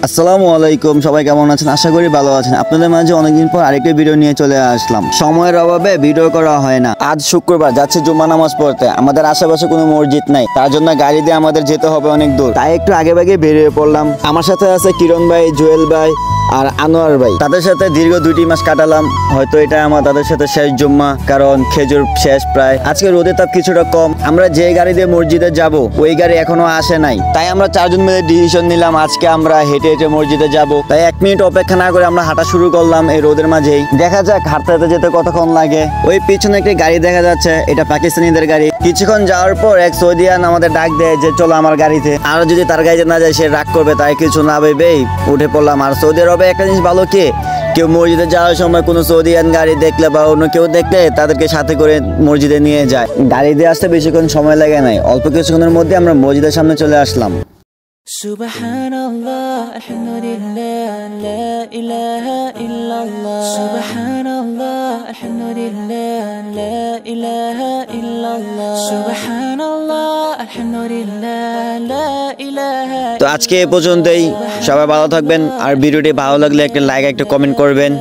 আসসালামু আলাইকুম, সবাই কেমন আছেন? আশা করি ভালো আছেন। আপনাদের মাঝে অনেকদিন পর আরেকটা ভিডিও নিয়ে চলে আসলাম। সময়ের অভাবে ভিডিও করা হয় না। আজ শুক্রবার, যাচ্ছে জুম্মা নামাজ পড়তে। আমাদের আশেপাশে কোনো মসজিদ নাই, তার জন্য গাড়ি দিয়ে আমাদের যেতে হবে অনেক দূর। তাই একটু আগে ভাগে বেরিয়ে পড়লাম। আমার সাথে আছে কিরণ ভাই, জুয়েল ভাই আর আনোয়ার ভাই। তাদের সাথে দীর্ঘ 2 মাস কাটালাম। হয়তো এটা আমার তাদের সাথে শেষ জুম্মা, কারণ খেজুর শেষ প্রায়। আজকে রোদের তাপ কিছুটা কম। আমরা যে গাড়ি দিয়ে মসজিদে যাব, ওই গাড়ি এখনো আসে নাই। তাই আমরা 4 জন মিলে ডিসিশন নিলাম আজকে আমরা হেঁটে হেঁটে মসজিদে যাব। তাই 1 মিনিট অপেক্ষা না করে আমরা হাঁটা শুরু করলাম এই রোদের মাঝেই। দেখা যাক হাঁটতে হাঁটতে যেতে কতক্ষণ লাগে। ওই পিছনে একটি গাড়ি দেখা যাচ্ছে, এটা পাকিস্তানিদের গাড়ি। কিছুক্ষণ যাওয়ার পর এক সৌদিয়ান আমাদের ডাক দেয় যে চলো আমার গাড়িতে। আর যদি তার গাড়িতে না যায় সে রাগ করবে, তাই কিছু না ভেবেই উঠে পড়লাম। আর সৌদি আরবে একটা জিনিস ভালো কি, কেউ মসজিদে যাওয়ার সময় কোনো সৌদিয়ান গাড়ি দেখলে বা অন্য কেউ দেখলে তাদেরকে সাথে করে মসজিদে নিয়ে যায়। গাড়ি দিয়ে আসতে বেশিক্ষণ সময় লাগে নাই, অল্প কিছুক্ষণের মধ্যে আমরা মসজিদের সামনে চলে আসলাম। সুবহানাল্লাহ, আলহামদুলিল্লাহ, লা ইলাহা ইল্লাল্লাহ। সুবহানাল্লাহ, আলহামদুলিল্লাহ, লা ইলাহা ইল্লাল্লাহ। সুবহানাল্লাহ, আলহামদুলিল্লাহ, লা ইলাহা। তো আজকে এ পর্যন্তই। সবাই ভালো থাকবেন, আর ভিডিওটি ভালো লাগলে একটা লাইক, একটা কমেন্ট করবেন।